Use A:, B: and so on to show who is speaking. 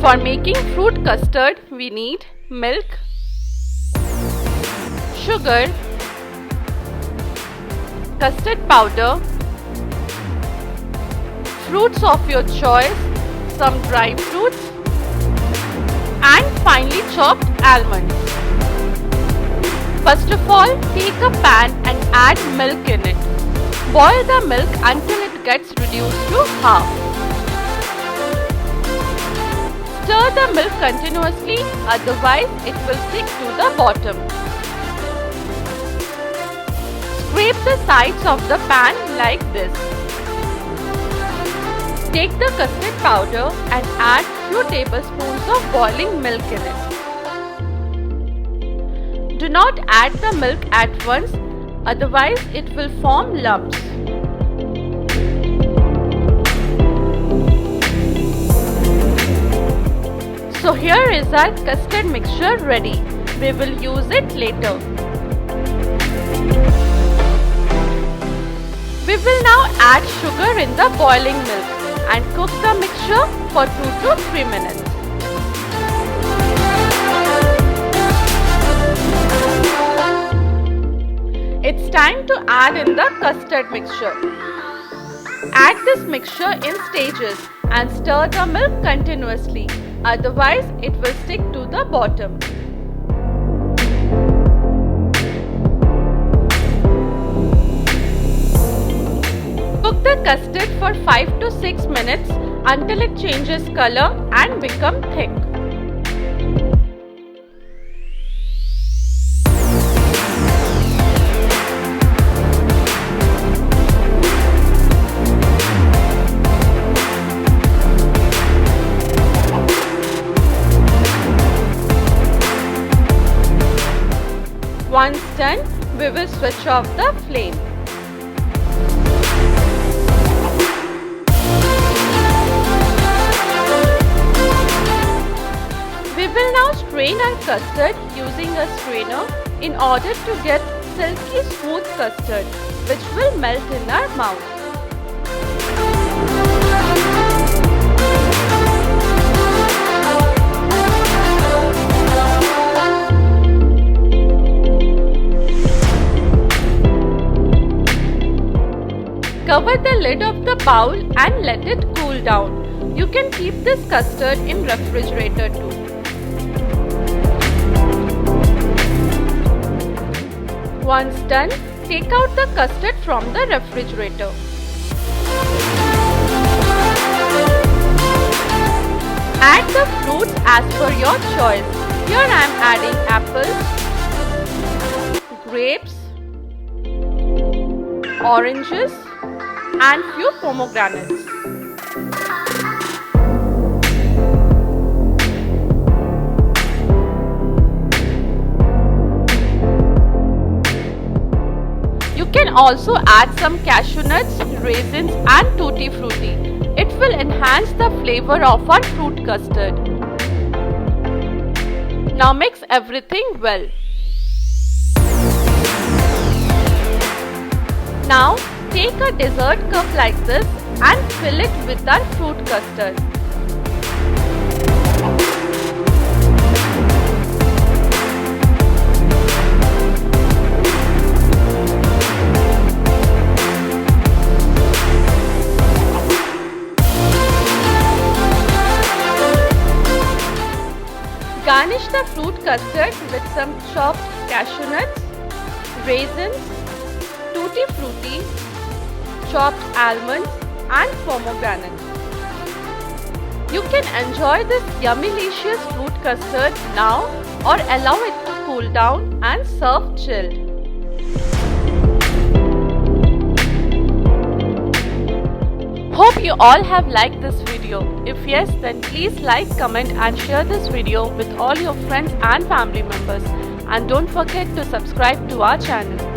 A: For making fruit custard, we need milk, sugar, custard powder, fruits of your choice, some dry fruits, and finely chopped almonds. First of all, take a pan and add milk in it. Boil the milk until it gets reduced to half. Stir the milk continuously, otherwise it will stick to the bottom. Scrape the sides of the pan like this. Take the custard powder and add few tablespoons of boiling milk in it. Do not add the milk at once, otherwise it will form lumps. So here is our custard mixture ready. We will use it later. We will now add sugar in the boiling milk and cook the mixture for 2 to 3 minutes. It's time to add in the custard mixture. Add this mixture in stages and stir the milk continuously, otherwise it will stick to the bottom. Cook the custard for 5 to 6 minutes until it changes color and become thick. Once done, we will switch off the flame. We will now strain our custard using a strainer in order to get silky smooth custard which will melt in our mouth. Cover the lid of the bowl and let it cool down. You can keep this custard in refrigerator too. Once done, take out the custard from the refrigerator. Add the fruits as per your choice. Here I am adding apples, grapes, oranges, and few pomegranates. You can also add some cashew nuts, raisins, and Tutti-Frutti. It will enhance the flavor of our fruit custard. Now mix everything well. Now take a dessert cup like this and fill it with our fruit custard. Garnish the fruit custard with some chopped cashew nuts, raisins, Tutti-Frutti, chopped almonds, and pomegranates. You can enjoy this yummy-licious fruit custard now or allow it to cool down and serve chilled. Hope you all have liked this video. If yes, then please like, comment and share this video with all your friends and family members. And don't forget to subscribe to our channel.